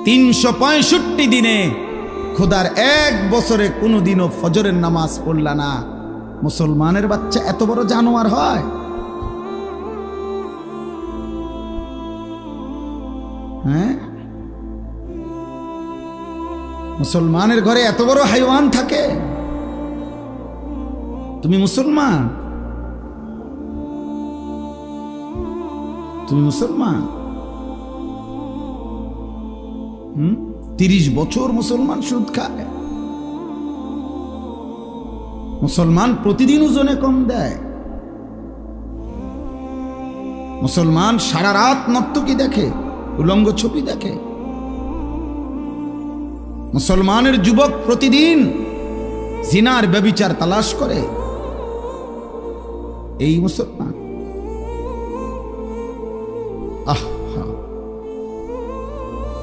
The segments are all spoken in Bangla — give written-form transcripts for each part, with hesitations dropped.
365 দিনে খোদার এক বছরে কোনোদিনও ফজরের নামাজ পড়লা না, মুসলমানের বাচ্চা এত বড় জানোয়ার হয়? হ্যাঁ, মুসলমানের ঘরে এত বড় হাইওয়ান থাকে? তুমি মুসলমান, তুমি মুসলমান। 30 বছর মুসলমান সুদ খায়। মুসলমান প্রতিদিন ওজনে কম দেয়। মুসলমান সারা রাত নর্তকী দেখে, উলঙ্গ ছবি দেখে। মুসলমানের যুবক প্রতিদিন জিনার ব্যভিচার তালাশ করে। এই মুসলমান।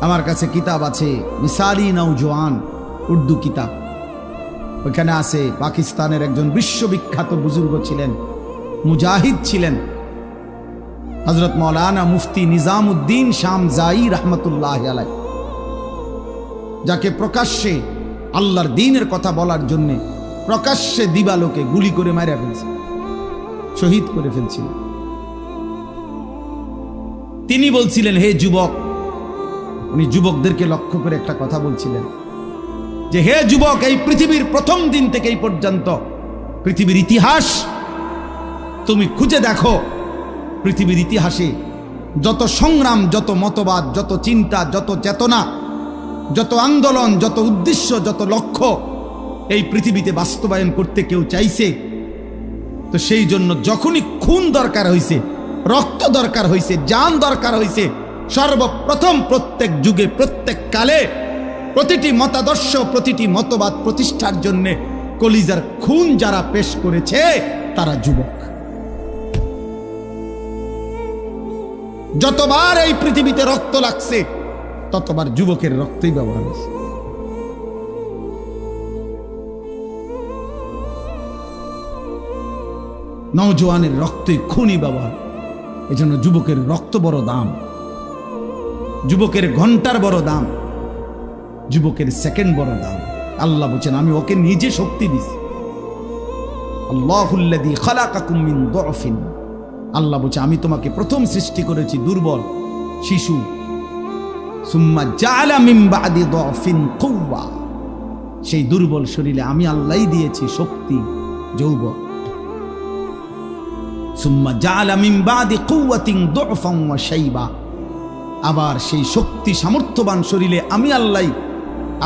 আমার কাছে কিতাব আছে, মিসালি নওজওয়ান, উর্দু কিতাব। ওখানে আছে পাকিস্তানের একজন বিশ্ববিখ্যাত বুজুর্গ ছিলেন, মুজাহিদ ছিলেন, হযরত মাওলানা মুফতি নিজামউদ্দিন শামজাই রহমতুল্লাহ আলাইহি, যাকে প্রকাশ্যে আল্লাহর দ্বীনের কথা বলার জন্য প্রকাশ্যে দিবালোকে গুলি করে মারা ফেলছে, শহীদ করে ফেলছিল। তিনি বলছিলেন, হে যুবক, উনি যুবকদেরকে লক্ষ্য করে একটা কথা বলছিলেন যে, হে যুবক, এই পৃথিবীর প্রথম দিন থেকে এই পর্যন্ত পৃথিবীর ইতিহাস তুমি খুঁজে দেখো। পৃথিবীর ইতিহাসে যত সংগ্রাম, যত মতবাদ, যত চিন্তা, যত চেতনা, যত আন্দোলন, যত উদ্দেশ্য, যত লক্ষ্য এই পৃথিবীতে বাস্তবায়ন করতে কেউ চাইছে, তো সেই জন্য যখনই খুন দরকার হয়েছে, রক্ত দরকার হয়েছে, জান দরকার হয়েছে, সর্বপ্রথম প্রত্যেক যুগে, প্রত্যেক কালে প্রতিটি মতাদর্শ, প্রতিটি মতবাদ প্রতিষ্ঠার জন্য কলিজার খুন যারা পেশ করেছে তারা যুবক। যতবার এই পৃথিবীতে রক্ত লাগছে ততবার যুবকের রক্তই ব্যবহার হয়েছে। নওজোয়ানের রক্তই খুনি ব্যবহার। এজন্য যুবকের রক্ত বড় দাম, যুবকের ঘন্টার বড় দাম, যুবকের সেকেন্ড বড় দাম। আল্লাহ বলেন, আমি ওকে নিজে শক্তি দিছি। আল্লাহুল্লাযী খালাকাকুম মিন দুআফিন, আল্লাহ বলেন, আমি তোমাকে প্রথম সৃষ্টি করেছি দুর্বল শিশু। সুম্মা জাআলা মিন বাদি দুআফিন কুওয়া, সেই দুর্বল শরীরে আমি আল্লাহই দিয়েছি শক্তি, যৌবন। সুম্মা জাআলা মিন বাদি কুওয়াতিন দুআফান ওয়া শাইবা, আবার সেই শক্তি সামর্থ্যবান শরীরে আমি আল্লাহ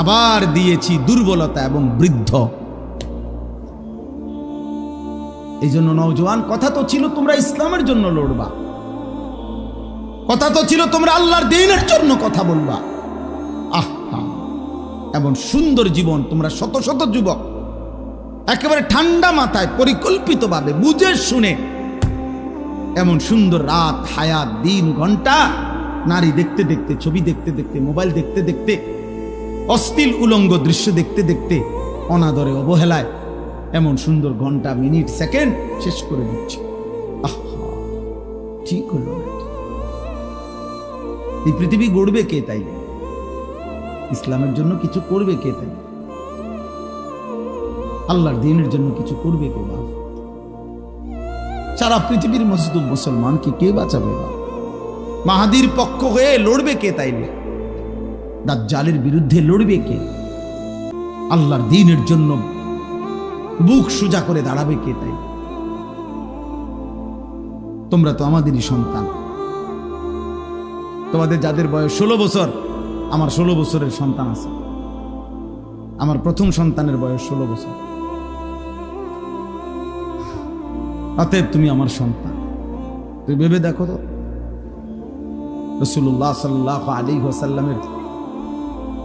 আবার দিয়েছি দুর্বলতা এবং বৃদ্ধ। এই জন্য নওজোয়ান, কথা তো ছিল তোমরা ইসলামের জন্য লড়বা, কথা তো ছিল তোমরা আল্লাহর দ্বীনের জন্য কথা বলবা। আহা, এমন সুন্দর জীবন তোমরা, শত শত যুবক একেবারে ঠান্ডা মাথায় পরিকল্পিতভাবে বুঝে শুনে এমন সুন্দর রাত, হায়াত, দিন, ঘন্টা, নারী দেখতে দেখতে, ছবি দেখতে দেখতে, মোবাইল দেখতে দেখতে, অশ্লীল উলঙ্গ দৃশ্য দেখতে দেখতে, অনাদরে অবহেলায় এমন সুন্দর ঘন্টা, মিনিট, সেকেন্ড শেষ করে দিচ্ছে। আহা, ঠিক হলো না। এই পৃথিবী গড়বে কে? তাই ইসলামের জন্য কিছু করবে কে? তাই আল্লাহর দ্বীনের জন্য কিছু করবে কে? বাপ, সারা পৃথিবীর মজদুম মুসলমানকে কে বাঁচাবে? বাপ, মাহাদির পক্ষ হয়ে লড়বে কে? তাইলে দাজ্জালের বিরুদ্ধে লড়বে কে? আল্লাহর দ্বীনের জন্য বুক সোজা করে দাঁড়াবে কে? তাই তোমরা তো আমাদেরই সন্তান। তোমাদের যাদের বয়স 16 বছর, আমার 16 বছরের সন্তান আছে। আমার প্রথম সন্তানের বয়স 16 বছর। অতএব তুমি আমার সন্তান। তুমি ভেবে দেখো তো, রাসূলুল্লাহ সাল্লাল্লাহু আলাইহি ওয়াসাল্লামের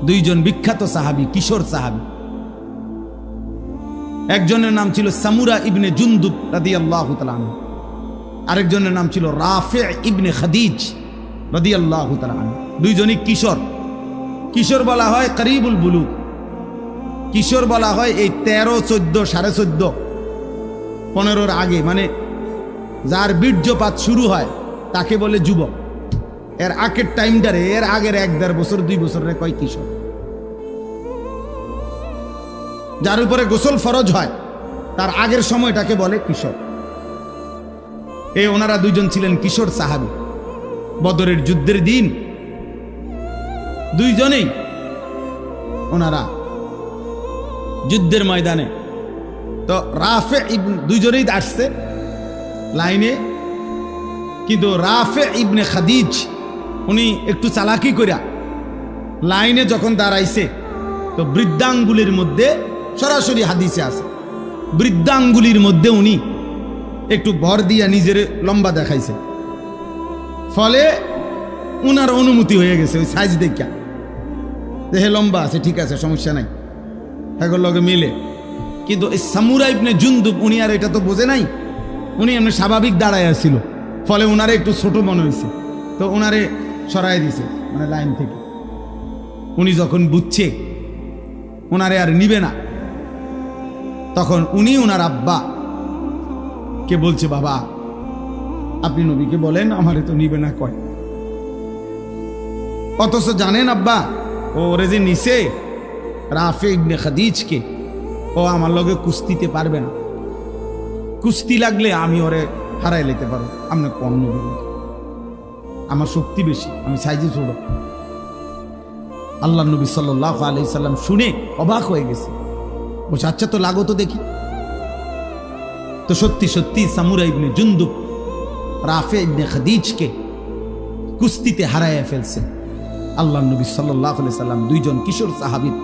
2 জন বিখ্যাত সাহাবী, কিশোর সাহাবী, একজনের নাম ছিল সামুরা ইবনে জুনদুব রাদিয়াল্লাহু তাআলা আনহু, আরেকজনের নাম ছিল রাফি' ইবনে খাদিজ রাদিয়াল্লাহু তাআলা আনহু। 2 জনই কিশোর। কিশোর বলা হয় করিবুল বুলুগ, কিশোর বলা হয় এই 13, 14, 14.5, 15-র আগে, মানে যার বীর্যপাত শুরু হয় তাকে বলে যুবক। এর আগের টাইমটারে, এর আগের 1-1.5 বছর 2 বছরের কয় কিশোর। যার উপরে গোসল ফরজ হয় তার আগের সময়টাকে বলে কিশোর। ওনারা দুইজন ছিলেন কিশোর সাহাবী। বদরের যুদ্ধের দিন দুইজনেই ওনারা যুদ্ধের ময়দানে, তো রাফে দুইজনেই আসছে লাইনে, কিন্তু রাফে ইবনে খাদিজ উনি একটু চালাকি করিয়া লাইনে যখন দাঁড়াইছে, তো বৃদ্ধাঙ্গুলির মধ্যে, সরাসরি হাদিসে আছে, বৃদ্ধাঙ্গুলির মধ্যে উনি একটু ভর দিয়া নিজের লম্বা দেখাইছে, ফলে উনার অনুমতি হয়ে গেছে ওই সাইজ দেখা, হে লম্বা আছে, ঠিক আছে, সমস্যা নাই, এখন লগে মিলে। কিন্তু এই সামুরা ইবনে জুনদুব উনি আর এটা তো বোঝে নাই, উনি এমনি স্বাভাবিক দাঁড়ায় আসছিল, ফলে ওনারে একটু ছোট মনে হয়েছে, তো ওনারে সরাই দিছে মানে লাইন থেকে। উনি যখন বুঝছে ওনারে আর নিবে না, তখন উনি ওনার আব্বা কে বলছে, বাবা আপনি নবীকে বলেন আমারে তো নিবে না কয়। অথচ জানেন আব্বা ওরে যে নিছে রাফে ইবনে খাদিজকে, ও আমার লগে কুস্তিতে পারবে না, কুস্তি লাগলে আমি ওরে হারাই লেতে পারো, আপনি কম নবী, আমার শক্তি বেশি, আমি সাইজে ছোট। আল্লাহ নবী সাল্লাল্লাহু আলাইহি সাল্লাম শুনে অবাক হয়ে গেছে, বলছে আচ্ছা তো লাগো তো দেখি। তো সত্যি সত্যি সামুরা ইবনে জুনদুব রাফে ইবনে খাদিজকে কুস্তিতে হারাইয়া ফেলছে। আল্লাহ নবী সাল্লাল্লাহু আলাইহি সাল্লাম দুইজন কিশোর সাহাবীর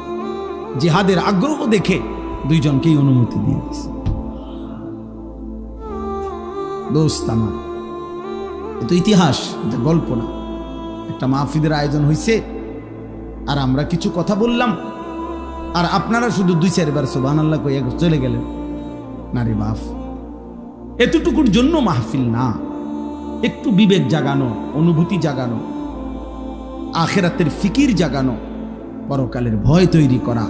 জিহাদের আগ্রহ দেখে দুইজনকেই অনুমতি দিয়ে দিয়েছে। দোস্ত আমার, এ তো ইতিহাস, এটা গল্প না। একটা মাহফিলের আয়োজন হয়েছে আর আমরা কিছু কথা বললাম, আর আপনারা শুধু 2-4 বার সুবহানাল্লাহ কইয়া চলে গেলেন। না রে বাপ, এতটুকুর জন্য মাহফিল না, একটু বিবেক জাগানো, অনুভূতি জাগানো, আখিরাতের ফিকির জাগানো, পরকালের ভয় তৈরি করা,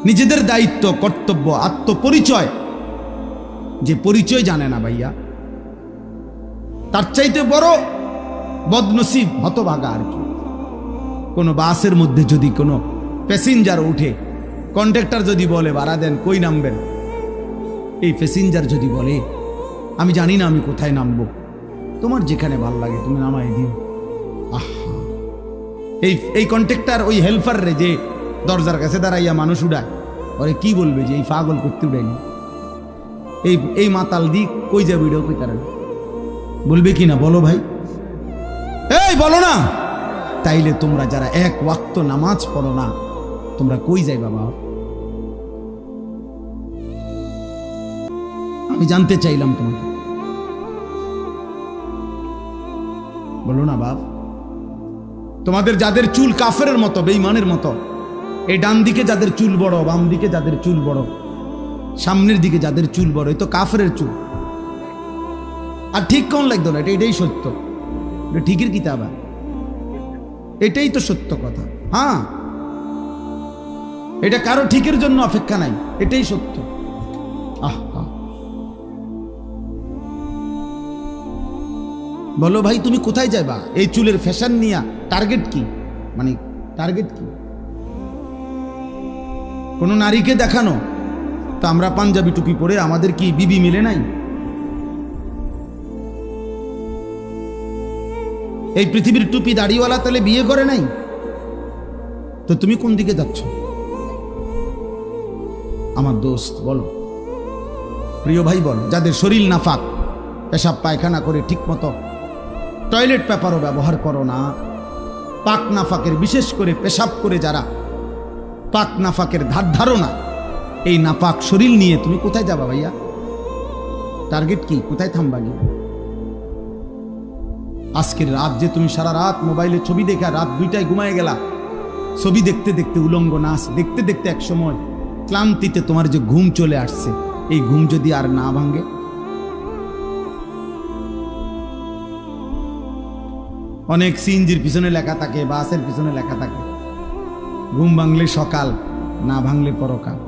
নিজেদের দায়িত্ব, কর্তব্য, আত্মপরিচয়। যে পরিচয় জানে না ভাইয়া, তার চাইতে বড় বদনসিব, হতভাগা আর কি। কোনো বাসের মধ্যে যদি কোনো প্যাসেঞ্জার উঠে, কন্ডাক্টর যদি বলে ভাড়া দেন, কই নামবেন, এই প্যাসেঞ্জার যদি বলে আমি জানি না আমি কোথায় নামবো, তোমার যেখানে ভাল লাগে তুমি নামাই দিও। আহা, এই কন্ট্রাক্টর ওই হেল্পার রে যে দরজার কাছে দাঁড়াইয়া মানুষ উড়ায়, ওরে কি বলবে যে এই পাগল করতে উড়াইনি, এই মাতাল দি কই যাবে, এটাও কই তারা বলবে কি না? বলো ভাই, এই বলো না। তাইলে তোমরা যারা 1 ওয়াক্ত নামাজ পড়ো না, তোমরা কই যাই বাবা? আমি জানতে চাইলাম তোমাকে, বলো না বাপ। তোমাদের যাদের চুল কাফেরের মতো, বেঈমানের মতো, এই ডান দিকে যাদের চুল বড়, বাম দিকে যাদের চুল বড়, সামনের দিকে যাদের চুল বড়, এই তো কাফেরের চুল। আর ঠিক কোন লাগতো না, এটাই সত্য, ঠিকের কিতাব, এটাই তো সত্য কথা। হ্যাঁ, এটা কারো ঠিকের জন্য অপেক্ষা নাই, এটাই সত্য। আহা, বলো ভাই তুমি কোথায় যাবা এই চুলের ফ্যাশন নিয়া? টার্গেট কি? মানে টার্গেট কি? কোন নারীকে দেখানো? তো আমরা পাঞ্জাবি টুপি পরে আমাদের কি বিবি মিলে নাই? এই পৃথিবীর টুপি দাড়িওয়ালা তাহলে বিয়ে করে নাই? তো তুমি কোন দিকে যাচ্ছ আমার দোস্ত? বলো প্রিয় ভাই, বলো। যাদের শরীর নাফাক, পেশাব পায়খানা করে ঠিক মতো টয়লেট পেপারও ব্যবহার করো না, পাক নাফাকের, বিশেষ করে পেশাব করে যারা পাক নাফাকের ধার ধারো না, এই নাপাক শরীর নিয়ে তুমি কোথায় যাবা ভাইয়া? টার্গেট কি? কোথায় থামবা গিয়ে? আজকের রাত যে তুমি সারা রাত মোবাইলে ছবি দেখে রাত 2টায় ঘুমায় গেলা, ছবি দেখতে দেখতে, উলঙ্গ নাচ দেখতে দেখতে এক সময় ক্লান্তিতে তোমার যে ঘুম চলে আসছে, এই ঘুম যদি আর না ভাঙে, অনেক সিএনজির পিছনে লেখা থাকে, বাসের পিছনে লেখা থাকে, ঘুম ভাঙলে সকাল, না ভাঙলে পরকাল,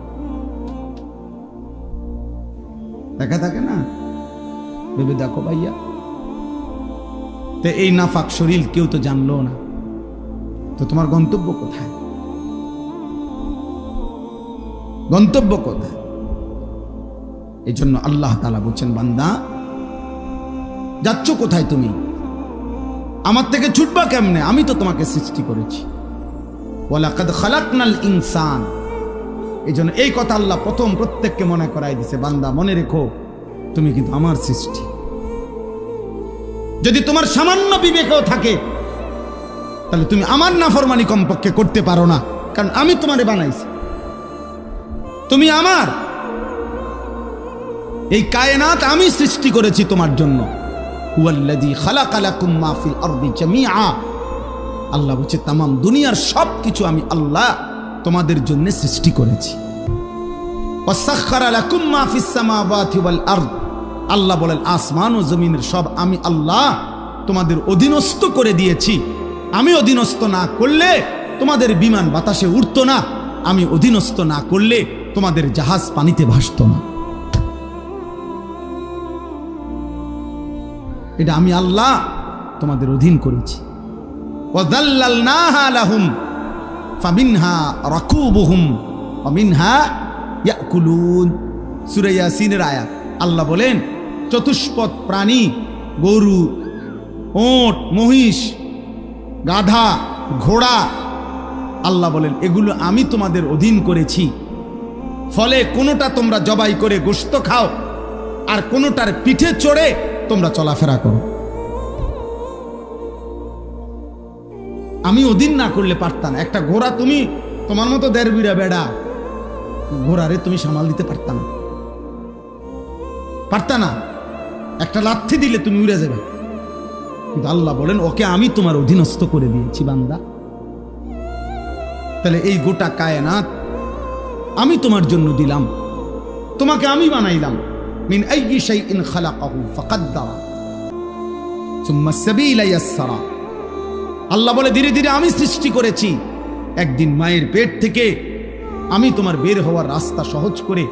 লেখা থাকে না? ভেবে দেখো ভাইয়া, তো এই নাফাক শরীর কেউ তো জানলো না, তো তোমার গন্তব্য কোথায়? গন্তব্য কোথায়? এই জন্য আল্লাহ তাআলা বলছেন, বান্দা যাচ্ছ কোথায়? তুমি আমার থেকে ছুটবা কেমনে? আমি তো তোমাকে সৃষ্টি করেছি। ওয়ালাকাদ খালাকনাল ইনসান। এই জন্য এই কথা আল্লাহ প্রথম প্রত্যেককে মনে করাই দিছে, বান্দা মনে রেখো তুমি কিন্তু আমার সৃষ্টি। যদি তোমার সামান্য বিবেকও থাকে তাহলে তুমি আমার নাফরমানি কমপক্ষে করতে পারো না, কারণ আমি তোমারে বানাইছি, তুমি আমার। এই কায়নাত আমি সৃষ্টি করেছি তোমার জন্য। হুয়াল্লাযী খালাকা লাকুম মা ফিল আরদি জামিআ। আল্লাহ বলছে তামাম দুনিয়ার সব কিছু আমি আল্লাহ তোমাদের জন্য সৃষ্টি করেছি। ওয়াসাখখারা লাকুম মা ফিস সামাওয়াতি ওয়াল আরদ। আল্লাহ বলেন আসমান ও জমিনের সব আমি আল্লাহ তোমাদের অধীনস্থ করে দিয়েছি। আমি অধীনস্থ না করলে তোমাদের বিমান বাতাসে উড়তো না, আমি অধীনস্থ না করলে তোমাদের জাহাজ পানিতে ভাসতো না। এটা আমি আল্লাহ তোমাদের অধীন করেছি। ওয়াযাল্লালনাহা লাহুম ফামিনহা রাকুবুহুম ওয়া মিনহা ইয়াকুলুন। সূরা ইয়াসিনের আয়াত। আল্লাহ বলেন চতুষ্পদ প্রাণী, গরু, ওট, মহিষ, গাধা, ঘোড়া, আল্লাহ বলেন এগুলো আমি তোমাদের অধীন করেছি। ফলে কোনোটা তোমরা জবাই করে গোশত খাও, আর কোনোটার পিঠে চড়ে তোমরা চলাফেরা করো। আমি অধীন না করলে পারতাম। একটা ঘোড়া তুমি তোমার মতো দেড় বিড়া বেড়া ঘোড়ারে তুমি সামাল দিতে পারতাম না, পারতা না। একটা লাথি দিলে তুমি উড়ে যাবে। কিন্তু আল্লাহ বলেন ওকে আমি তোমার অধীনস্থ করে দিয়েছি বান্দা। তাহলে এই গোটা কায়নাত আমি তোমার জন্য দিলাম, তোমাকে আমি বানাইলাম। মিন আইয়ি শাইইন খালাকাহু ফাকাদ্দারা সুম্মা সাবিলা ইয়াসসারা। আল্লাহ বলে ধীরে ধীরে আমি সৃষ্টি করেছি। একদিন মায়ের পেট থেকে আমি তোমার বের হওয়ার রাস্তা সহজ করে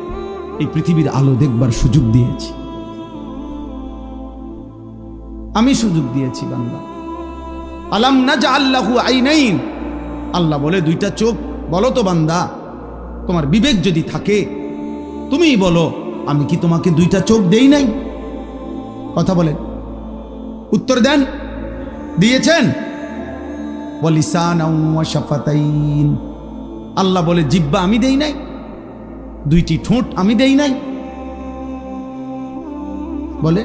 এই পৃথিবীর আলো দেখবার সুযোগ দিয়েছি। আমি সুযোগ দিয়েছি বান্দা। আলাম নাজআল লাহু আইনাইন। আল্লাহ বলে দুইটা চোখ। বলো তো বান্দা, তোমার বিবেক যদি থাকে তুমিই বলো আমি কি তোমাকে দুইটা চোখ দেই নাই? কথা বলেন, উত্তর দেন। দিয়েছেন? ওয়ালিসানাও ওয়া শাফাতাইন। আল্লাহ বলে জিহ্বা আমি দেই নাই? দুইটি ঠোঁট আমি দেই নাই? বলে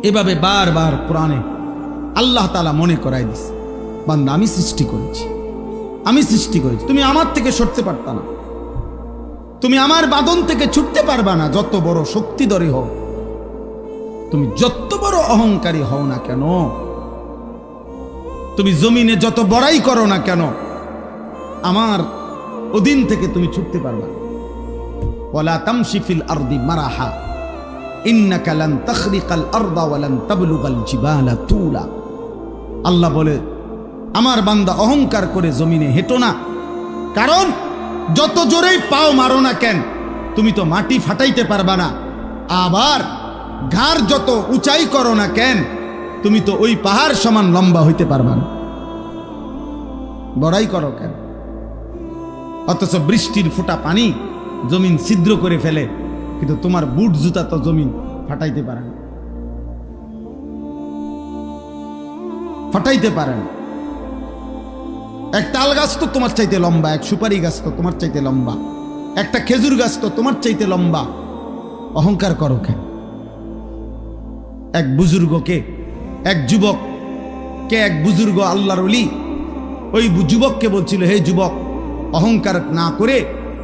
এভাবে বারবার কোরআনে আল্লাহ তাআলা মনে করাই দিছে, বান্দা আমি সৃষ্টি করেছি, আমি সৃষ্টি করেছি। তুমি আমার থেকে সরতে পারতা না, তুমি আমার বাঁধন থেকে ছুটতে পারবা না। যত বড় শক্তিধরী হও, তুমি যত বড় অহংকারী হও না কেন, তুমি জমিনে যত বড়াই করো না কেন, আমার অধীন থেকে তুমি ছুটতে পারবা না। ওয়ালা তামশি ফিল আরদি মারাহা ইন্নাকা লান তাখরিকাল আরদা ওয়া লান তাবলুগাল জিবালা তুলা। আল্লাহ বলে আমার বান্দা অহংকার করে জমিনে হেঁটো না, কারণ যত জোরেই পাও মারো না কেন তুমি তো মাটি ফাটাইতে পারবা না। আবার ঘাড় যত উঁচাই করো না কেন তুমি তো ওই পাহাড় সমান লম্বা হইতে পারবা না। বড়াই করো কেন? অথচ বৃষ্টির ফোঁটা পানি জমিন ছিদ্র করে ফেলে, কিন্তু তোমার বুট জুতা তো জমিন ফাটাইতে পারে না, ফাটাইতে পারে না। এক তাল গাছ তো তোমার চাইতে লম্বা, এক সুপারি গাছ তো তোমার চাইতে লম্বা, একটা খেজুর গাছ তো তোমার চাইতে লম্বা। অহংকার করো কেন? এক বুজুর্গকে, এক যুবককে, এক বুজুর্গ আল্লাহর ওলি ওই যুবককে বলছিল, হে যুবক অহংকার না করে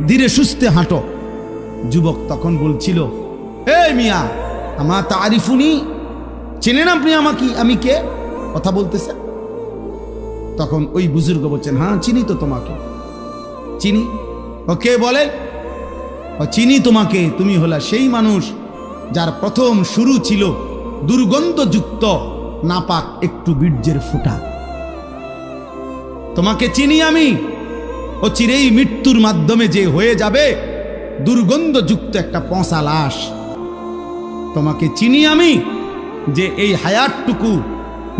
ধীরে সুস্থে হাঁটো। যুবক তখন বলছিল, হে মিয়া আমা তারিফুনি, চেনেন আপনি আমাকে, আমি কে? কথা বলতেছে। তখন ওই বুজুর্গ বলছেন, হ্যাঁ চিনি তো তোমাকে, চিনি। ও কে বলে? ও চিনি তোমাকে, তুমি হলা সেই মানুষ যার প্রথম শুরু ছিল দুর্গন্ধযুক্ত নাপাক একটু বীর্যের ফোঁটা। তোমাকে চিনি আমি, ও চিরেই মৃত্যুর মাধ্যমে যে হয়ে যাবে দুর্গন্ধযুক্ত একটা পচা লাশ। তোমাকে চিনি আমি, যে এই হায়াতটুকু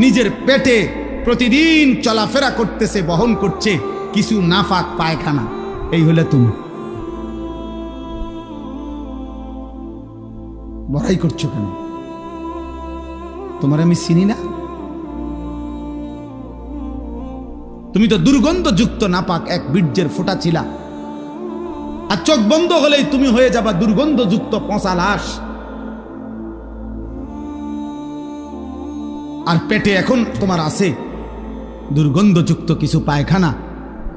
নিজের পেটে প্রতিদিন চলাফেরা করতেছে, বহন করছে কিছু নাফাক পায়খানা। এই হলে তুমি বড়াই করছো কেন? তোমার আমি চিনি না? তুমি তো দুর্গন্ধযুক্ত নাপাক এক বীর্যের ফোঁটা ছিলা, আর চোখ বন্ধ হলেই তুমি হয়ে যাবা দুর্গন্ধযুক্ত পচা লাশ। আর পেটে এখন তোমার আছে দুর্গন্ধযুক্ত কিছু পায়খানা।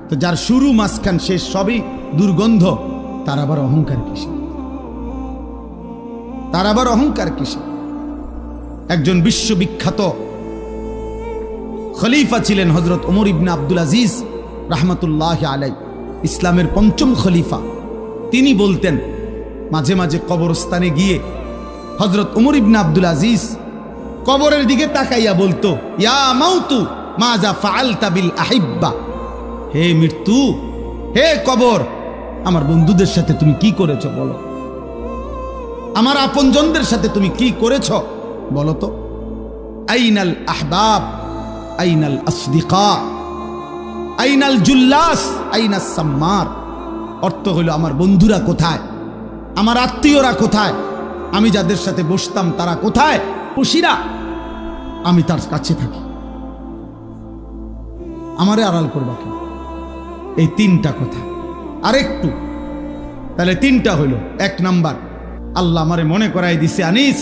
তো যার শুরু মাঝখান শেষ সবই দুর্গন্ধ, তার আবার অহংকার কিসে? তার আবার অহংকার কিসে? একজন বিশ্ববিখ্যাত খলিফা ছিলেন হযরত ওমর ইবনে আব্দুল আজিজ রাহমাতুল্লাহি আলাইহি, ইসলামের পঞ্চম খলিফা। তিনি বলতেন মাঝে মাঝে কবরস্থানে গিয়ে হযরত ওমর ইবনে আব্দুল আজিজ কবরের দিকে তাকাইয়া বলতো, ইয়া মাউতু মাজা ফাআলতা বিল আহিব্বা, হে মৃত্যু, হে কবর, আমার বন্ধুদের সাথে তুমি কি করেছো বলো, আমার আপনজনদের সাথে তুমি কি করেছো বলো তো। আইনাল আহবাব আইনাল আসদিকা আইনাল জুল্লাস আইনাস সাম্মার। অর্থ হলো আমার বন্ধুরা কোথায়, আমার আত্মীয়রা কোথায়, আমি যাদের সাথে বসতাম তারা কোথায়, খুশিরা আমি তার কাছে থাকি, আমারে আড়াল করবা কেন? এই তিনটা কথা। আরেকটু তাহলে তিনটা হইল। এক নাম্বার, আল্লাহ আমারে মনে করাই দিছে আনিস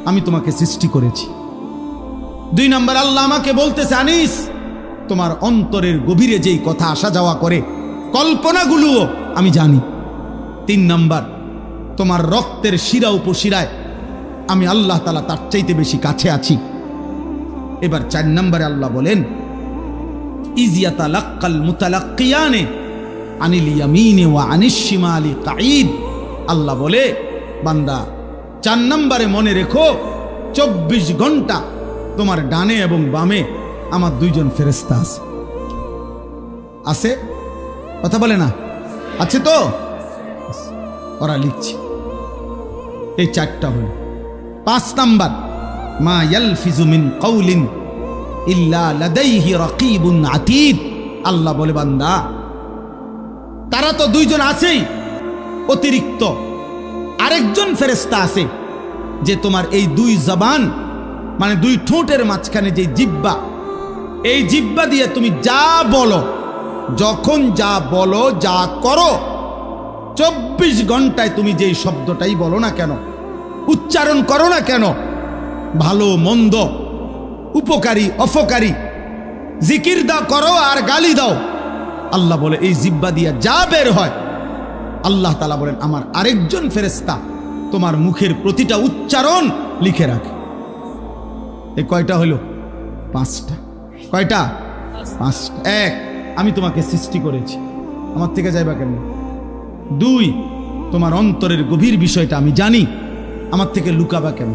আমি তোমাকে সৃষ্টি করেছি। দুই নাম্বার, আল্লাহ আমাকে বলতেছে আনিস তোমার অন্তরের গভীরে যেই কথা আসা যাওয়া করে কল্পনাগুলোও আমি জানি। তিন নাম্বার, তোমার রক্তের শিরা উপশিরায় আমি আল্লাহ তাআলা তার চাইতে বেশি কাছে আছি। এবার চার নম্বরে আল্লাহ বলেন ইয ইয়াতালাক্কাল মুতালাক্কিয়ানে আনিল ইয়ামিনে ওয়া আনিশ শিমালি কাঈদ। আল্লাহ বলে বান্দা 4 নম্বরে মনে রেখো 24 ঘন্টা তোমার ডানে এবং বামে আমার দুইজন ফেরেশতা আছে। আছে? কথা বলে না? আছে তো? ওরা লিখছে। এই 4টা হল। 5 নাম্বার, মা ইয়ালফিজু মিন কাউলিন ইল্লা লাদাইহি রাকিবুন আতীদ। আল্লাহ বলে বান্দা তারা তো দুইজন আছেই, অতিরিক্ত আরেকজন ফেরেশতা আছে যে তোমার এই দুই জবান মানে দুই ঠোঁটের মাঝখানে যে জিহ্বা, এই জিহ্বা দিয়ে তুমি যা বলো, যখন যা বলো, যা করো, 24 ঘন্টায় তুমি যেই শব্দটাই বলো না কেন, উচ্চারণ করো না কেন, ভালো মন্দ, উপকারী অপকারী, জিকির দাও করো আর গালি দাও, আল্লাহ বলে এই জিহ্বা দিয়া যা বের হয়, আল্লাহ তাআলা বলেন আমার আরেকজন ফেরেশতা তোমার মুখের প্রতিটা উচ্চারণ লিখে রাখে। এই কয়টা হলো? 5টা। কয়টা? 5টা। 1, আমি তোমাকে সৃষ্টি করেছি, আমার থেকে যাইবা কেন? 2, তোমার অন্তরের গভীর বিষয়টা আমি জানি, আমার থেকে লুকাবা কেন?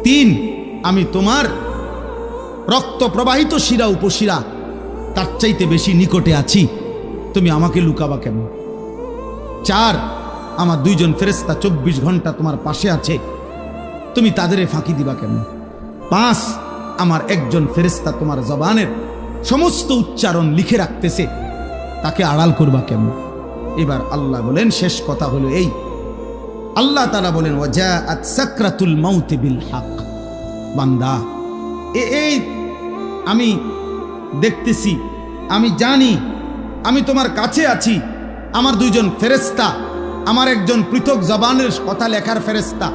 3, আমি তোমার রক্ত প্রবাহিত শিরা উপশিরা তার চাইতে বেশি নিকটে আছি, তুমি আমাকে লুকাবা কেন? 4, আমার দুইজন ফেরেশতা 24 ঘন্টা তোমার পাশে আছে, তুমি তাদের ফাঁকি দিবা কেন? 5, আমার একজন ফেরেশতা তোমার জবানের সমস্ত উচ্চারণ লিখে রাখতেছে, তাকে আড়াল করবা কেন? এবার আল্লাহ বলেন শেষ কথা হলো এই, আল্লাহ তাআলা বলেন ওয়াজাআত সাকরাতুল মাউত বিল হক। বান্দা এই আমি দেখতেছি, আমি জানি, আমি তোমার কাছে আছি, আমার দুইজন ফেরেশতা, আমার একজন পৃথক জবানের কথা লেখার ফেরেশতা,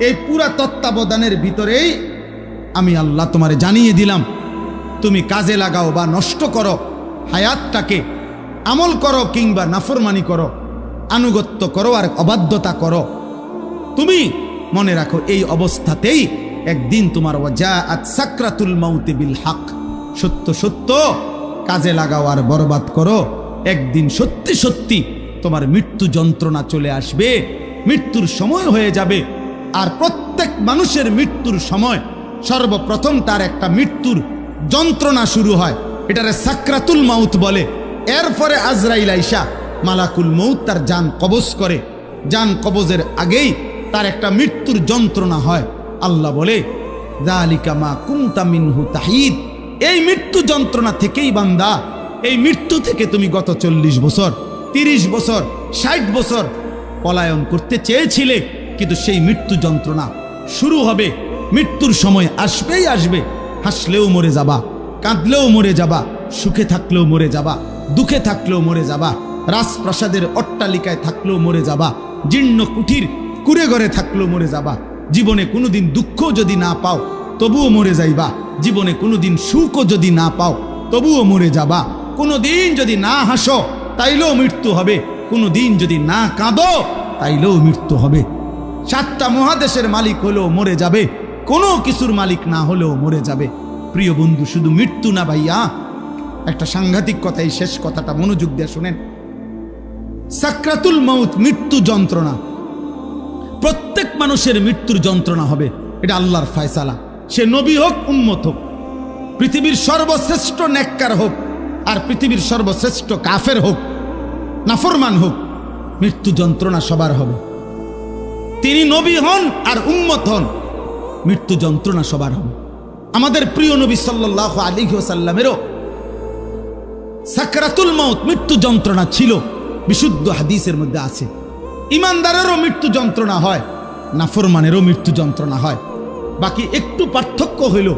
এই পুরা তত্ত্বাবধানের ভিতরেই আমি আল্লাহ তোমারে জানিয়ে দিলাম, তুমি কাজে লাগাও বা নষ্ট করো হায়াতটাকে, আমল করো কিংবা নাফরমানি করো, আনুগত্য করো আর অবাধ্যতা করো, তুমি মনে রাখো এই অবস্থাতেই একদিন তোমার ওয়াজাআত সাকরাতুল মাউত বিল হক, সত্য সত্য কাজে লাগাও আর বরবাদ করো, একদিন সত্যি সত্যি তোমার মৃত্যু যন্ত্রণা চলে আসবে, মৃত্যুর সময় হয়ে যাবে। আর প্রত্যেক মানুষের মৃত্যুর সময় সর্বপ্রথম তার একটা মৃত্যুর যন্ত্রণা শুরু হয়, এটারে সাকরাতুল মাউত বলে। এরপরে আজরাইল আইসা মালাকুল মউত তার জান কবজ করে, জান কবজের আগেই তার একটা মৃত্যুর যন্ত্রণা হয়। আল্লাহ বলে যালিকা মা কুনতা মিনহু তাহিদ। এই মৃত্যু যন্ত্রণা থেকেই বান্দা, এই মৃত্যু থেকে তুমি গত 40 বছর, 30 বছর, 60 বছর পলায়ন করতে চেয়েছিলে, কিন্তু সেই মৃত্যু যন্ত্রণা শুরু হবে। মৃত্যুর সময় আসবেই আসবে। হাসলেও মরে যাবা, কাঁদলেও মরে যাবা, সুখে থাকলেও মরে যাবা, দুঃখে থাকলেও মরে যাবা, রাজপ্রাসাদের অট্টালিকায় থাকলেও মরে যাবা, জীর্ণ কুঠির কুড়ে ঘরে থাকলেও মরে যাবা। জীবনে কোনোদিন দুঃখ যদি না পাও তবুও মরে যাইবা। জীবনে কোনোদিন সুখও যদি না পাও তবুও মরে যাবা। কোনোদিন যদি না হাসো তাইলেও মৃত্যু হবে, কোনোদিন যদি না কাঁদো তাইলেও মৃত্যু হবে। 7টা মহাদেশের মালিক হলেও মরে যাবে, কোনো কিছুর মালিক না হলেও মরে যাবে। প্রিয় বন্ধু, শুধু মৃত্যু না ভাইয়া, একটা সাংঘাতিক কথা, এই শেষ কথাটা মনোযোগ দিয়ে শুনেন। সাকরাতুল মাউত, মৃত্যু যন্ত্রণা, প্রত্যেক মানুষের মৃত্যুর যন্ত্রণা হবে। এটা আল্লাহর ফয়সালা। সে নবী হোক, উম্মত হোক, পৃথিবীর সর্বশ্রেষ্ঠ নেককার হোক আর পৃথিবীর সর্বশ্রেষ্ঠ কাফের হোক, নাফরমান হোক, মৃত্যু যন্ত্রণা সবার হবে। তিনি নবী হন আর উম্মত হন, মৃত্যু যন্ত্রণা সবার হবে। আমাদের প্রিয় নবী সাল্লাল্লাহু আলাইহি ওয়াসাল্লামেরও সাকরাতুল মাউত, মৃত্যু যন্ত্রণা ছিল, বিশুদ্ধ হাদিসের মধ্যে আছে। ইমানদারেরও মৃত্যু যন্ত্রণা হয়, নাফরমানেরও মৃত্যু যন্ত্রণা হয়। বাকি একটু পার্থক্য হইল,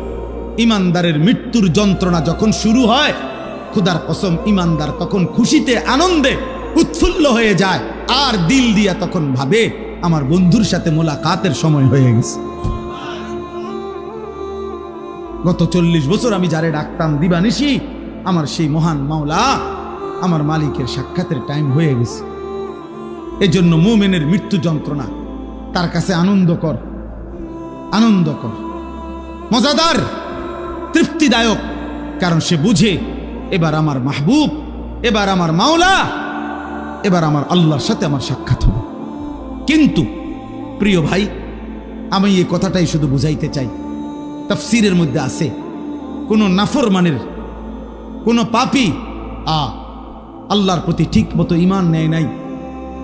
ইমানদারের মৃত্যুর যন্ত্রণা যখন শুরু হয়, খুদার কসম ইমানদার তখন খুশিতে আনন্দে উৎফুল্ল হয়ে যায়, আর দিল দিয়া তখন ভাবে আমার বন্ধুর সাথে মোলাকাতের সময় হয়ে গেছে। গত 40 বছর আমি যারে ডাকতাম দিবানিশি, আমার সেই মহান মাওলা, আমার মালিকের সাক্ষাতের টাইম হয়ে গেছে। এজন্য মুমিনের মৃত্যু যন্ত্রণা তার কাছে আনন্দকর, আনন্দকর, মজাদার, তৃপ্তিদায়ক। কারণ সে বুঝে এবার আমার মাহবুব, এবার আমার মাওলা, এবার আমার আল্লাহর সাথে আমার সাক্ষাৎ হবে। কিন্তু প্রিয় ভাই, আমি এই কথাটাই শুধু বুঝাইতে চাই। তাফসীরের মধ্যে আছে, কোন নাফরমানের, কোন পাপী আল্লাহর প্রতি ঠিক মতো ঈমান নেয় নাই,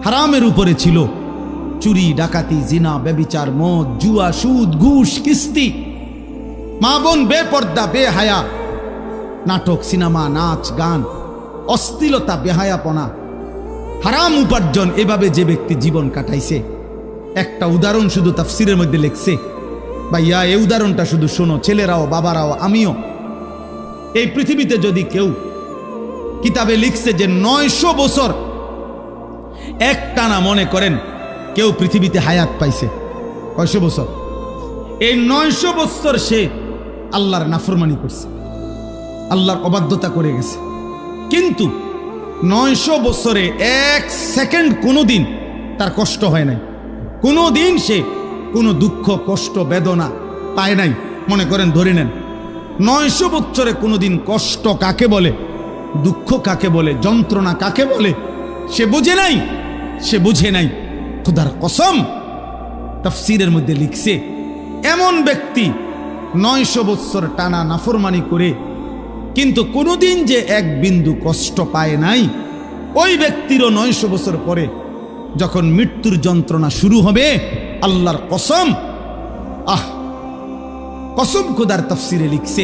হারামের উপরে ছিল, চুরি, ডাকাতি, জিনা, ব্যভিচার, মদ, জুয়া, সুদ, ঘুষ, কিস্তি, মা বোন বেপর্দা, বেহায়া, নাটক, সিনেমা, নাচ, গান, অশ্লীলতা, বেহায়াপনা, হারাম উপার্জন, এভাবে যে ব্যক্তি জীবন কাটাইছে, একটা উদাহরণ শুধু তাফসীরের মধ্যে লেখছে। ভাইয়া, এই উদাহরণটা শুধু শোনো, ছেলেরাও, বাবারাও, আমিও। এই পৃথিবীতে যদি কেউ, কিতাবে লিখছে যে 900 বছর একটানা, মনে করেন কেউ পৃথিবীতে হায়াত পাইছে, কয়শো বছর? এই 900 বছর সে আল্লাহর নাফরমানি করছে, আল্লাহর অবাধ্যতা করে গেছে। কিন্তু 900 বছরে 1 সেকেন্ড কোনোদিন তার কষ্ট হয় নাই, কোনোদিন সে কোনো দুঃখ, কষ্ট, বেদনা পায় নাই। মনে করেন, ধরে নেন 900 বছরে কোনোদিন কষ্ট কাকে বলে, দুঃখ কাকে বলে, যন্ত্রণা কাকে বলে সে বুঝে নাই, সে বুঝে নাই। খুদার কসম, তাফসীরের মধ্যে লিখছে, এমন ব্যক্তি 900 বছর টানা নাফরমানি করে কিন্তু কোনোদিন যে এক বিন্দু কষ্ট পায় নাই, ওই ব্যক্তিরও 900 বছর পরে যখন মৃত্যুর যন্ত্রণা শুরু হবে, আল্লাহর কসম, কসম খুদার তাফসীরে লিখছে,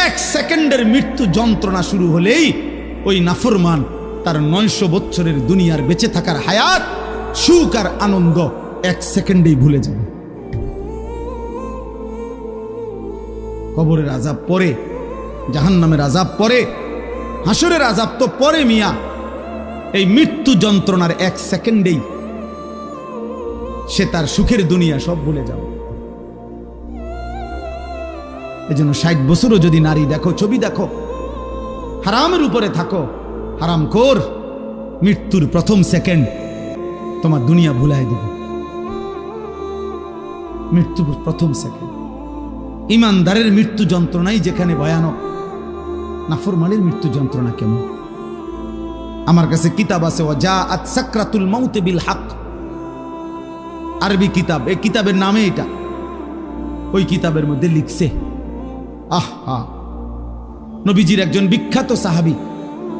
1 সেকেন্ডের মৃত্যু যন্ত্রণা শুরু হলেই ওই নাফরমান তার 900 বছরের দুনিয়ার বেঁচে থাকার হায়াত, সুখ আর আনন্দ 1 সেকেন্ডেই ভুলে যাবে। কবরের আযাব পরে, জাহান্নামের আযাব পরে, হাসরের আযাব তো পরে মিয়া। এই মৃত্যু যন্ত্রণার 1 সেকেন্ডেই সে তার সুখের দুনিয়া সব ভুলে যাবে। এজন্য 60 বছরও যদি নারী দেখো, ছবি দেখো, হারামের উপরে থাকো, হারামখোর, মৃত্যুর প্রথম সেকেন্ড তোমার দুনিয়া ভুলাই দেবে। মৃত্যুর প্রথম সেকেন্ড। ইমানদারের মৃত্যু যন্ত্রণাই যেখানে ভয়ানক, নাফরমানের মৃত্যু যন্ত্রণা কেমন? আমার কাছে কিতাব আছে, ওয়াজাআত সাকরাতুল মাউত বিল হক, আরবি কিতাব, এই কিতাবের নামে এটা। ওই কিতাবের মধ্যে লিখছে, নবীজির একজন বিখ্যাত সাহাবী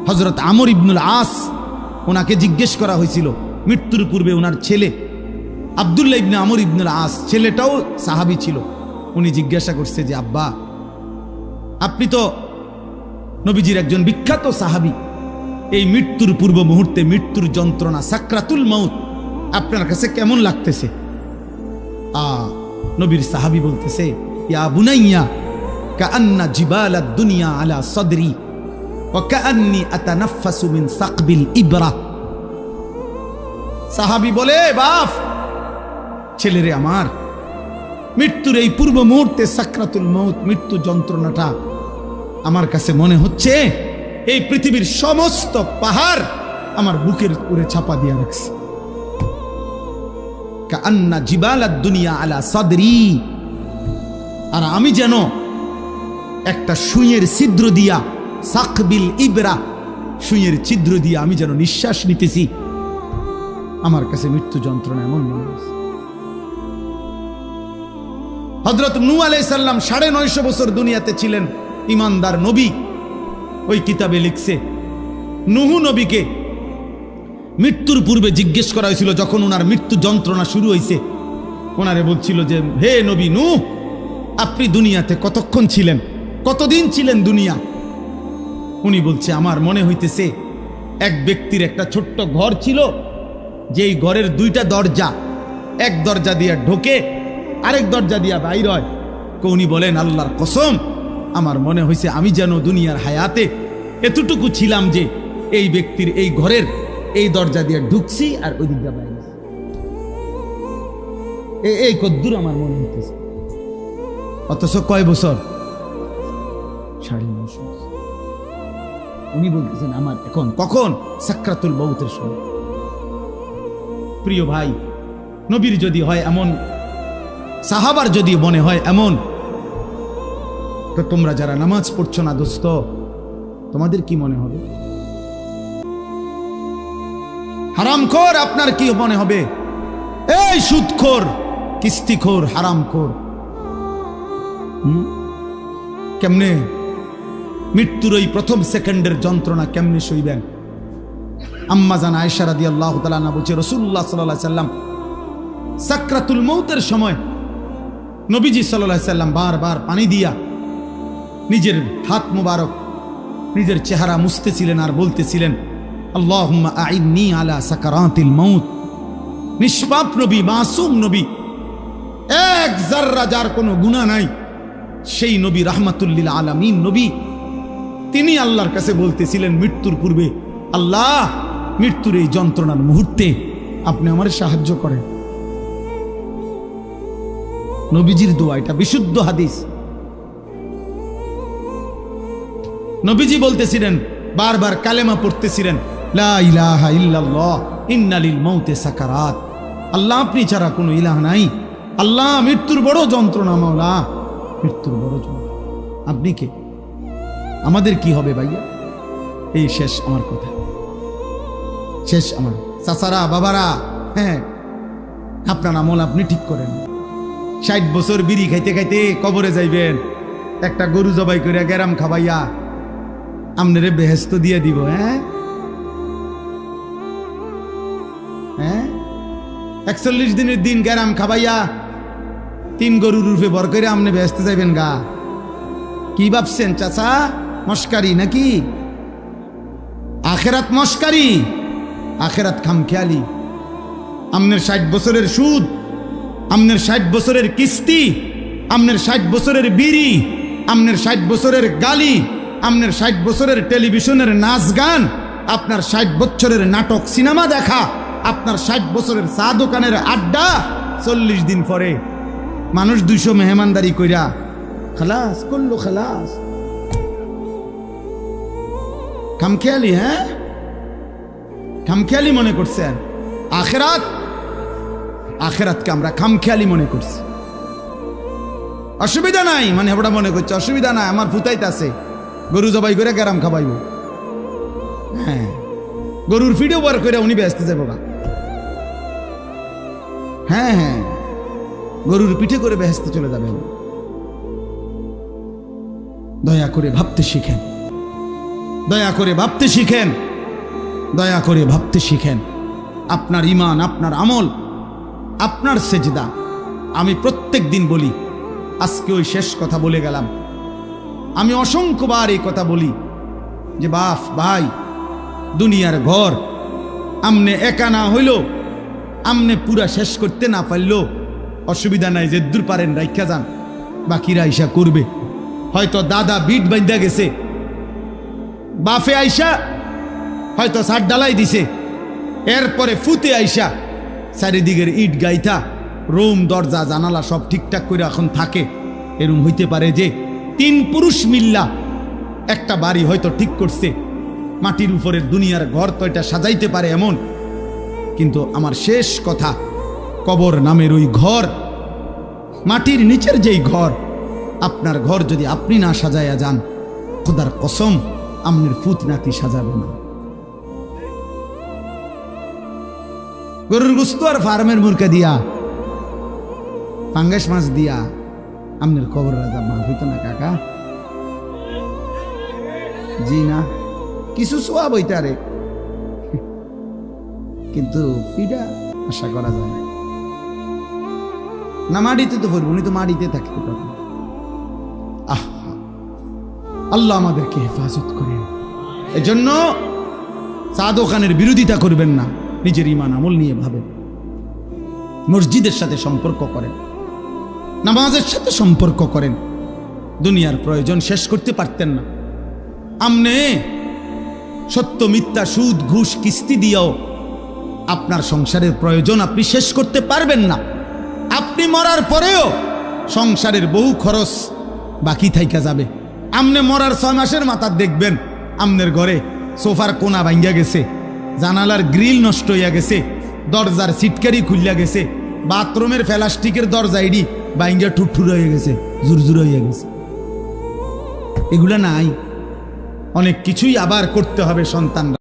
হযরত আমর ইবনুল আস, ওনাকে জিজ্ঞেস করা হয়েছিল মৃত্যুর পূর্বে, ওনার ছেলে আব্দুল্লাহ ইবনে আমর ইবনুল আস, ছেলেটাও সাহাবী ছিল, উনি জিজ্ঞাসা করছে যে আব্বা, আপনি তো নবীজির একজন বিখ্যাত সাহাবী, এই মৃত্যুর পূর্ব মুহূর্তে মৃত্যুর যন্ত্রণা সাকরাতুল মাউত আপনার কাছে কেমন লাগতেছে? নবীর সাহাবী বলতেছে, ইয়া বুনাইয়া কাআন্না জিবালাদ দুনিয়া আলা সাদরি ওয়া কাআন্নি আতানাফাসু মিন সাকবিল ইবরা। সাহাবী বলে, বাপ, ছেলেরে আমার, মৃত্যুর এই পূর্ব মুহূর্তে সাকরাতুল মাউত মৃত্যু যন্ত্রণাটা আমার কাছে মনে হচ্ছে এই পৃথিবীর সমস্ত পাহাড় আমার বুকের উপরে চাপা দিয়ে রাখছে। কাআন্না জিবালাদ দুনিয়া আলা সাদরি, আর আমি যেন একটা সুইয়ের ছিদ্র দিয়া, সাকবিল ইবরা, সুইয়ের ছিদ্র দিয়া আমি যেন নিঃশ্বাস নিতেছি। আমার কাছে মৃত্যু যন্ত্রণা এমন মনে হচ্ছে। হযরত নূহ আলাইহিস সালাম ৯৫০ বছর দুনিয়াতে ছিলেন, ইমানদার নবী। ওই কিতাবে লিখছে, নূহ নবীকে মৃত্যুর পূর্বে জিজ্ঞেস করা হয়েছিল, যখন ওনার মৃত্যু যন্ত্রণা শুরু হয়েছে, ওনারে বলছিল যে হে নবী নূহ, আপনি দুনিয়াতে কতক্ষণ ছিলেন, কতদিন ছিলেন দুনিয়া? উনি বলছে, আমার মনে হইতেছে এক ব্যক্তির একটা ছোট্ট ঘর ছিল, যেই ঘরের দুইটা দরজা, এক দরজা দিয়ে ঢোকে, আরেক দরজা দিয়া বাইর হয়। উনি বলেন, আল্লাহর কসম, আমার মনে হয়েছে আমি যেন দুনিয়ার হায়াতে এতটুকু ছিলাম যে এই ব্যক্তির এই ঘরের এই দরজা দিয়ে ঢুকছি আর ওই দিক দিয়ে বাইরে, এই কদ্দুর আমার মনে হইতেছে। অথচ কয় বছর? ৯.৫ বছর। উনি বলতেছেন আমার এখন কখন? সাকরাতুল মউতের সময়। প্রিয় ভাই, নবীর যদি হয় এমন, সাহাবার যদি মনে হয় এমন, তো তোমরা যারা নামাজ পড়ছো না দোস্ত, তোমাদের কি মনে হবে? হারামখোর আপনার কি মনে হবে? এই সুদখোর, কিস্তিখোর, হারামখোর, কেমনে মৃত্যুর ওই প্রথম সেকেন্ডের যন্ত্রণা কেমনে সইবেন? আম্মা জান আয়েশা রাদিয়াল্লাহু তাআলা আনহা বলছে, রাসূলুল্লাহ সাল্লাল্লাহু আলাইহি সাল্লাম সাকরাতুল মউতের সময় নবীজি সাল্লাল্লাহু আলাইহি সাল্লাম বারবার পানি দিয়া নিজের হাত মুবারক, নিজের চেহারা মুছতেছিলেন আর বলতেছিলেন, আল্লাহুম্মা আইন্নি আলা সাকারাতিল মাউত। নিষ্পাপ নবী, মাসুম নবী, এক যাররা যার কোনো গুনাহ নাই, সেই নবী রাহমাতুল লিল আলামিন নবী, তিনি আল্লাহর কাছে বলতেছিলেন মৃত্যুর পূর্বে, আল্লাহ, মৃত্যুর এই যন্ত্রণার মুহূর্তে আপনি আমার সাহায্য করেন। নবীজির দোয়া, এটা বিশুদ্ধ হাদিস। নবীজি বলতেছিলেন, বারবার কালেমা পড়তেছিলেন, লা ইলাহা ইল্লাল্লাহ ইন্না লিল মাউতি সাকারাত। আল্লাহ, আপনি ছাড়া কোনো ইলাহ নাই। আল্লাহ, মৃত্যুর বড় যন্ত্রণা, মাওলা, মৃত্যুর বড় যন্ত্রণা। আপনি কে? আমাদের কি হবে ভাইয়া? এই শেষ আমার কথা, শেষ আমার। চাচারা, বাবারা, হ্যাঁ, আপনার আমল আপনি ঠিক করেন। ৬০ বছর বিড়ি খাইতে খাইতে কবরে যাইবেন, একটা গরু জবাই করে গেরাম খাবাইয়া আমনেরে বেহেশত দিয়ে দিব। হ্যাঁ হ্যাঁ, ৪১ দিনের দিন গেরাম খাবাইয়া ৩ গরুর রূপে বর করে আমনে বেহেশতে যাইবেন গা। কি ভাবছেন চাচা? মস্কারি নাকি? আখেরাত মস্কারি, আখেরাত খামখেয়ালি। আমনের ৬০ বছরের সুদ, আমনের ৬০ বছরের কিস্তি, আমনের ৬০ বছরের বিড়ি, আমনের ৬০ বছরের গালি, আমনের ৬০ বছরের টেলিভিশনের নাচ গান, আপনার ৬০ বছরের নাটক সিনেমা দেখা, আপনার ৬০ বছরের চা দোকানের আড্ডা, ৪০ দিন পরে মানুষ ২০০ মেহমানদারি কইরা খালাস করলো, খালাস। খামখেয়ালি, হ্যাঁ, খামখেয়ালি মনে করছেন। আখেরাত, আখেরাতকে আমরা খামখেয়ালি মনে করছি। অসুবিধা নাই মানে ওটা মনে করছে, অসুবিধা নাই, আমার ফুতাইতে আছে, গরু জবাই করে গেরাম খাবাইব। হ্যাঁ, গরুর ফিডও বার করে উনি ব্যস্ত যাবো গা। হ্যাঁ হ্যাঁ, গরুর পিঠে করে বেহেশতে চলে যাবেন। দয়া করে ভাবতে শিখেন, দয়া করে ভাবতে শিখেন, দয়া করে ভাবতে শিখেন। আপনার ঈমান, আপনার আমল, আপনার সেজদা। আমি প্রত্যেক দিন বলি, আজকে ওই শেষ কথা বলে গেলাম। আমি অসংখ্যবার এই কথা বলি যে বাপ ভাই, দুনিয়ার ঘর আমনে একা না হইল, আমনে পুরা শেষ করতে না পারলো অসুবিধা নাই, যে দূর পারেন রাইখা যান, বাকিরা আইসা করবে। হয়তো দাদা বিট বাঁধা গেছে, বাফে আইসা হয়তো সার ডালাই দিছে, এরপরে ফুতে আইসা চারিদিকের ইট গাইথা রুম দরজা জানালা সব ঠিকঠাক করে এখন থাকে। এরম হইতে পারে যে 3 পুরুষ মিল্লা একটা বাড়ি হয়তো ঠিক করছে, মাটির উপরের দুনিয়ার ঘর তো এটা সাজাইতে পারে এমন। কিন্তু আমার শেষ কথা, কবর নামের ওই ঘর, মাটির নিচের যেই ঘর, আপনার ঘর যদি আপনি না সাজাইয়া যান, খোদার কসম আমনের ফুত নাতি সাজাবে না। গরুর গোস্ত আর ফার্মের মুরগা দিয়া, পাঙ্গাস মাছ দিয়া আমনের কবর রাজা মা হইত না কাকা। জি না, কিছু সোয়াব হইতে আরে, কিন্তু ফিডা আশা করা যায় না। মাটিতে তো পড়ব, উনি তো মাটিতে থাকতে পারবেন। আল্লাহ আমাদেরকে হেফাজত করেন। এজন্য সাদ খানের বিরোধিতা করবেন না, নিজের ঈমান আমল নিয়ে ভাবেন, মসজিদের সাথে সম্পর্ক করেন, নামাজের সাথে সম্পর্ক করেন। দুনিয়ার প্রয়োজন শেষ করতে পারতেন না, আমনে সত্য মিথ্যা সুদ ঘুষ কিস্তি দিয়েও আপনার সংসারের প্রয়োজন আপনি শেষ করতে পারবেন না। আপনি মরার পরেও সংসারের বহু খরচ বাকি থাইকা যাবে। আমনে মরার 6 মাসের মাথা দেখবেন আমনের ঘরে সোফার কোনা ভাঙ্গা গেছে, জানালার গ্রিল নষ্ট হইয়া গেছে, দরজার সিটকারি খুলিয়া গেছে, বাথরুমের প্লাস্টিকের দরজা ইডি ভাঙ্গা ঠুরঠুর হয়ে গেছে, জুরজুর হইয়া গেছে। এগুলা নাই, অনেক কিছুই আবার করতে হবে সন্তানরা।